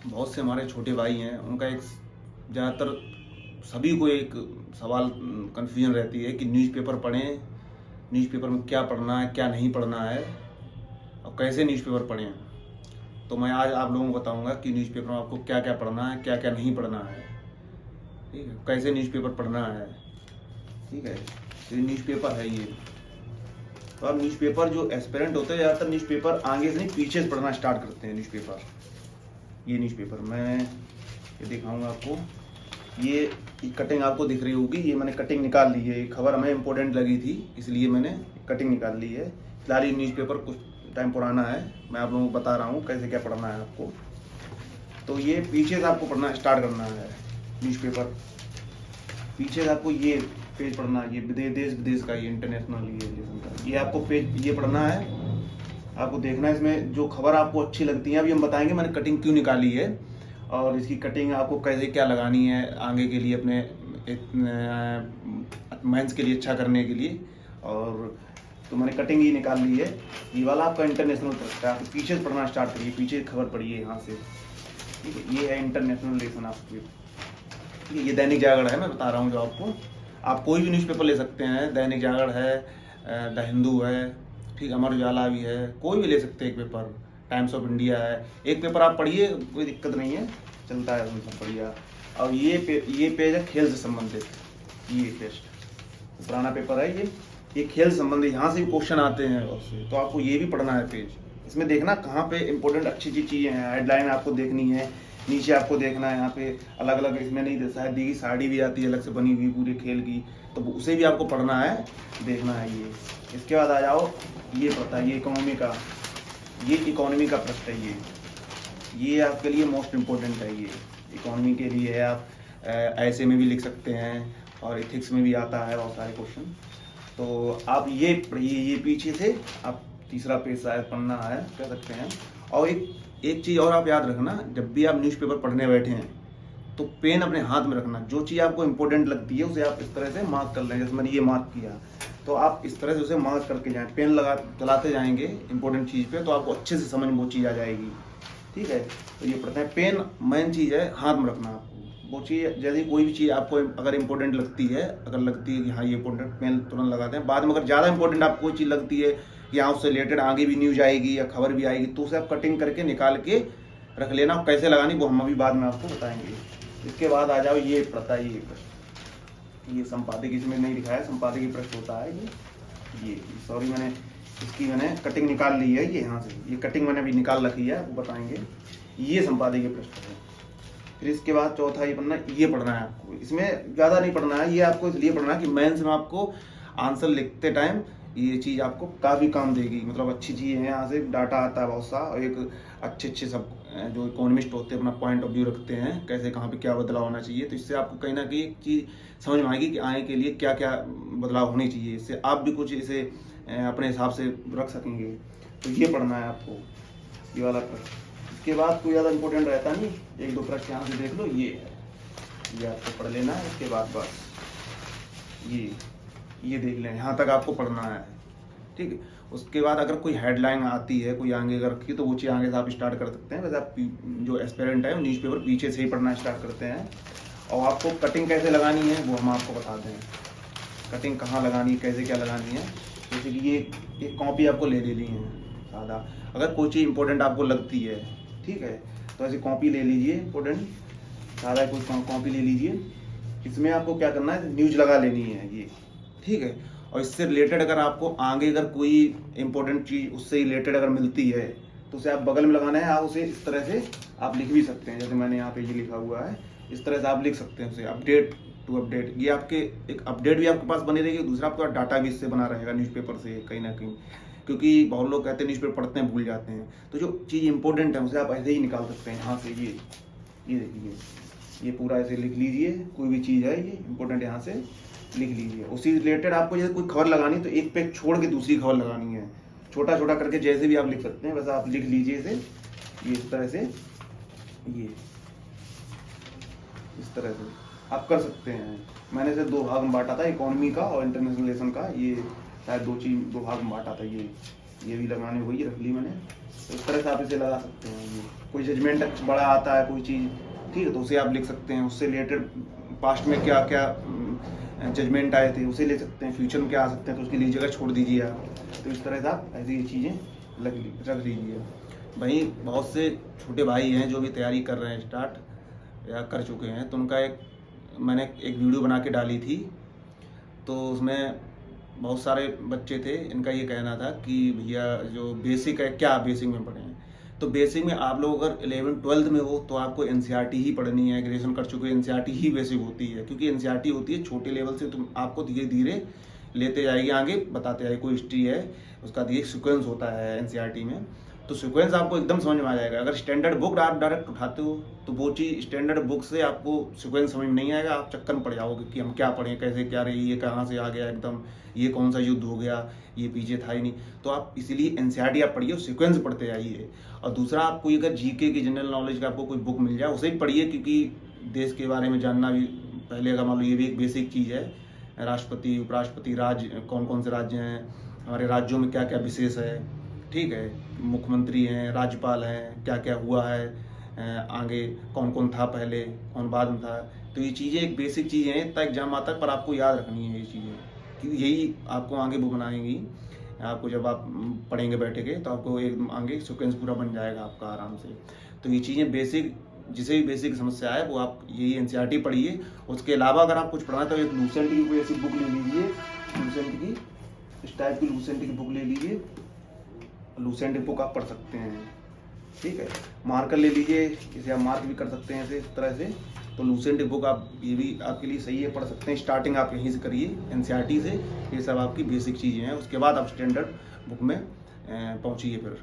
बहुत से हमारे छोटे भाई हैं, उनका एक ज़्यादातर सभी को एक सवाल कन्फ्यूजन रहती है कि न्यूज़पेपर पढ़ें, न्यूज़पेपर में क्या पढ़ना है, क्या नहीं पढ़ना है और कैसे न्यूज़पेपर पढ़ें। तो मैं आज आप लोगों को बताऊंगा कि न्यूज़पेपर में आपको क्या क्या पढ़ना है, क्या क्या नहीं पढ़ना है। ठीक है, कैसे न्यूज़पेपर पढ़ना है। ठीक है, ये न्यूज़पेपर है ये। तो अब न्यूज़पेपर जो एस्पिरेंट होते हैं ज़्यादातर न्यूज़पेपर आगे से नहीं पीछे से पढ़ना स्टार्ट करते हैं। न्यूज़पेपर, ये न्यूज़पेपर मैं ये दिखाऊंगा आपको। ये कटिंग आपको दिख रही होगी, ये मैंने कटिंग निकाल ली है। ये खबर हमें इम्पोर्टेंट लगी थी इसलिए मैंने कटिंग निकाल ली है। फिलहाल ये न्यूज़पेपर कुछ टाइम पुराना है, मैं आप लोगों को बता रहा हूँ कैसे क्या पढ़ना है आपको। तो ये पीछे से आपको पढ़ना स्टार्ट करना है न्यूज़पेपर। पीछे से आपको ये पेज पढ़ना है, ये देश विदेश का, ये इंटरनेशनल ये रिलेशन का, ये आपको पेज ये पढ़ना है। आपको देखना है इसमें जो खबर आपको अच्छी लगती है, अभी हम बताएंगे मैंने कटिंग क्यों निकाली है और इसकी कटिंग आपको कैसे क्या लगानी है आगे के लिए, अपने मेंस के लिए अच्छा करने के लिए। और तो मैंने कटिंग ही निकाल ली है। ये वाला आपका इंटरनेशनल ट्रस्ट है, आप पीछे से पढ़ना स्टार्ट करिए, पीछे खबर पढ़िए यहाँ से। ठीक है, ये है इंटरनेशनल रिलेशन आपकी। ये दैनिक जागरण है, मैं बता रहा हूँ जो आपको। आप कोई भी न्यूज़पेपर ले सकते हैं, दैनिक जागरण है, द हिंदू है, ठीक, अमर उजाला भी है, कोई भी ले सकते हैं एक पेपर। टाइम्स ऑफ इंडिया है, एक पेपर आप पढ़िए, कोई दिक्कत नहीं है, चलता है मतलब बढ़िया। और ये पेज है खेल से संबंधित, ये टेस्ट पुराना पेपर है ये खेल से संबंधित, यहाँ से भी क्वेश्चन आते हैं उससे, तो आपको ये भी पढ़ना है पेज। इसमें देखना कहाँ पे इंपॉर्टेंट अच्छी अच्छी चीज़ें हैं, हेडलाइन आपको देखनी है, नीचे आपको देखना है यहाँ पे अलग अलग, इसमें नहीं शायद दी साड़ी भी आती है अलग से बनी हुई पूरे खेल की, तो उसे भी आपको पढ़ना है, देखना है ये। इसके बाद आ जाओ, ये पता है ये इकोनॉमी का, ये इकोनॉमी का प्रश्न है ये आपके लिए मोस्ट इम्पोर्टेंट है। ये इकोनॉमी के लिए है, आप ऐसे में भी लिख सकते हैं और इथिक्स में भी आता है बहुत सारे क्वेश्चन। तो आप ये पढ़िए, ये पीछे से आप तीसरा पेज शायद पढ़ना है, कह सकते हैं। और एक चीज़ और आप याद रखना, जब भी आप न्यूज़पेपर पढ़ने बैठे हैं तो पेन अपने हाथ में रखना। जो चीज़ आपको इंपॉर्टेंट लगती है उसे आप इस तरह से मार्क कर लें, जैसे मैंने ये मार्क किया, तो आप इस तरह से उसे मार्क करके जाएं, पेन लगा चलाते जाएंगे इंपॉर्टेंट चीज़ पे, तो आपको अच्छे से समझ में वो चीज़ आ जाएगी। ठीक है, तो ये पढ़ते हैं। पेन मेन चीज़ है, हाथ में रखना आपको वो चीज़। जैसे कोई भी चीज़ आपको अगर इंपॉर्टेंट लगती है, अगर लगती है कि हाँ ये इंपॉर्टेंट, पेन तुरंत लगाते हैं। बाद में अगर ज़्यादा इंपॉर्टेंट आपको कोई चीज़ लगती है कि हाँ उससे रिलेटेड आगे भी न्यूज आएगी या खबर भी आएगी, तो उसे आप कटिंग करके निकाल के रख लेना। कैसे लगानी वो हम अभी बाद में आपको बताएंगे। इसके बाद आ जाओ, ये पढ़ता है ये प्रश्न, ये संपादकीय इसमें नहीं लिखा है, संपादकीय प्रश्न होता है ये सॉरी मैंने इसकी कटिंग निकाल ली है, ये यहाँ से ये कटिंग मैंने अभी निकाल रखी है, आपको बताएंगे। ये संपादकीय प्रश्न है। फिर इसके बाद चौथा ये पढ़ना है आपको। इसमें ज़्यादा नहीं पढ़ना है, ये आपको इसलिए पढ़ना है कि मेंस में आपको आंसर लिखते टाइम ये चीज़ आपको काफ़ी काम देगी। मतलब अच्छी चीज़ है, यहाँ से डाटा आता है बहुत सा, और एक अच्छे सब जो इकोनॉमिस्ट होते हैं अपना पॉइंट ऑफ व्यू रखते हैं, कैसे कहाँ पे क्या बदलाव होना चाहिए। तो इससे आपको कहीं ना कहीं एक चीज़ समझ में आएगी कि आगे के लिए क्या क्या बदलाव होनी चाहिए। इससे आप भी कुछ इसे अपने हिसाब से रख सकेंगे। तो ये पढ़ना है आपको, ये वाला प्रश्न। इसके बाद कोई ज़्यादा इंपॉर्टेंट रहता नहीं, एक दो प्रश्न यहाँ से देख लो, ये आपको पढ़ लेना है। इसके बाद बस ये देख लें, यहाँ तक आपको पढ़ना है। ठीक है, उसके बाद अगर कोई हेडलाइन आती है कोई आगे अगर रखी, तो वो चीज़ आगे से आप स्टार्ट कर सकते हैं। वैसे आप जो एस्पिरेंट है न्यूज़पेपर पीछे से ही पढ़ना स्टार्ट करते हैं। और आपको कटिंग कैसे लगानी है वो हम आपको बताते हैं, कटिंग कहाँ लगानी है, कैसे क्या लगानी है। जैसे कि ये कॉपी आपको ले लेनी है सादा, अगर कोई चीज़ इंपॉर्टेंट आपको लगती है, ठीक है, तो ऐसे कॉपी ले लीजिए इंपॉर्टेंट, सादा कोई कॉपी ले लीजिए। इसमें आपको क्या करना है, न्यूज लगा लेनी है ये, ठीक है। और इससे रिलेटेड अगर आपको आगे अगर कोई इंपॉर्टेंट चीज़ उससे रिलेटेड अगर मिलती है तो उसे आप बगल में लगाना है। आप उसे इस तरह से आप लिख भी सकते हैं, जैसे मैंने यहाँ पे ये लिखा हुआ है, इस तरह से आप लिख सकते हैं उसे, अपडेट टू अपडेट। ये आपके एक अपडेट भी आपके पास बनी रहेगी, दूसरा आपका डाटा भी इससे बना रहेगा न्यूज़पेपर से कहीं ना कहीं। क्योंकि बहुत लोग कहते हैं न्यूज़पेपर पढ़ते हैं भूल जाते हैं, तो जो चीज़ इंपॉर्टेंट है उसे आप ऐसे ही निकाल सकते हैं यहाँ से। ये देखिए, ये पूरा ऐसे लिख लीजिए, कोई भी चीज़ है ये इंपॉर्टेंट यहाँ से लिख लीजिए। उसी रिलेटेड आपको जैसे कोई खबर लगानी तो एक पे छोड़ के दूसरी खबर लगानी है, छोटा छोटा करके जैसे भी आप लिख सकते हैं वैसा आप लिख लीजिए इसे। ये इस तरह से, ये इस तरह से आप कर सकते हैं। मैंने इसे दो भाग में बांटा था, इकोनॉमी का और इंटरनेशनल रिलेशन का। ये शायद दो भाग में बांटा था। ये भी लगाने हुई रख ली मैंने, तो इस तरह से आप इसे लगा सकते हैं। ये कोई जजमेंट बड़ा आता है कोई चीज़, ठीक है, तो उसे आप लिख सकते हैं। उससे रिलेटेड पास्ट में क्या क्या जजमेंट आए थे उसे ले सकते हैं, फ्यूचर में क्या आ सकते हैं तो उसके लिए जगह छोड़ दीजिए आप। तो इस तरह से आप ऐसी ये चीज़ें रख लीजिए। वहीं बहुत से छोटे भाई हैं जो भी तैयारी कर रहे हैं स्टार्ट या कर चुके हैं, तो उनका मैंने एक वीडियो बना के डाली थी, तो उसमें बहुत सारे बच्चे थे, इनका ये कहना था कि भैया जो बेसिक है क्या बेसिक में पढ़े हैं। तो बेसिक में आप लोग अगर 11th-12th में हो तो आपको एनसीईआरटी ही पढ़नी है, ग्रेजुएशन कर चुके एनसीईआरटी ही बेसिक होती है, क्योंकि एनसीईआरटी होती है छोटे लेवल से तुम आपको धीरे धीरे लेते जाएगी, आगे बताते जाएगी। कोई हिस्ट्री है उसका एक सीक्वेंस होता है एनसीईआरटी में, तो सीक्वेंस आपको एकदम समझ में आ जाएगा। अगर स्टैंडर्ड बुक आप डायरेक्ट उठाते हो तो वो चीज़ स्टैंडर्ड बुक से आपको सीक्वेंस समझ में नहीं आएगा, आप चक्कर में पड़ जाओगे कि हम क्या पढ़ें, कैसे क्या रही, ये कहाँ से आ गया एकदम, ये कौन सा युद्ध हो गया, ये पीछे था ही नहीं। तो आप इसीलिए एनसीईआरटी आप पढ़िए, सीक्वेंस पढ़ते जाइए। और दूसरा, आपको अगर जीके की जनरल नॉलेज का आपको कोई बुक मिल जाए उसे ही पढ़िए, क्योंकि देश के बारे में जानना भी पहले अगर मान लो ये भी एक बेसिक चीज़ है। राष्ट्रपति, उपराष्ट्रपति, राज्य कौन कौन से राज्य हैं, हमारे राज्यों में क्या क्या विशेष है, ठीक है, मुख्यमंत्री हैं, राज्यपाल हैं, क्या क्या हुआ है, आगे कौन कौन था पहले, कौन बाद में था। तो ये चीज़ें एक बेसिक चीज़ें हैं, इतना एग्जाम आता है पर आपको याद रखनी है ये चीज़ें, क्योंकि यही आपको आगे वो बनाएंगी। आपको जब आप पढ़ेंगे बैठेंगे तो आपको एक आगे सीक्वेंस पूरा बन जाएगा आपका आराम से। तो ये चीज़ें बेसिक, जिसे भी बेसिक समस्या है वो आप यही एनसीईआरटी पढ़िए। उसके अलावा अगर आप कुछ पढ़ना है तो एक लूसेंट की कोई ऐसी बुक ले लीजिए, लूसेंट की, इस टाइप की लूसेंट की बुक ले लीजिए, लूसेंट बुक आप पढ़ सकते हैं, ठीक है। मार्कर ले लीजिए, इसे आप मार्क भी कर सकते हैं ऐसे इस तरह से। तो लूसेंट बुक आप, ये भी आपके लिए सही है, पढ़ सकते हैं। स्टार्टिंग आप यहीं से करिए एनसीईआरटी से, ये सब आपकी बेसिक चीज़ें हैं। उसके बाद आप स्टैंडर्ड बुक में पहुँचिए फिर।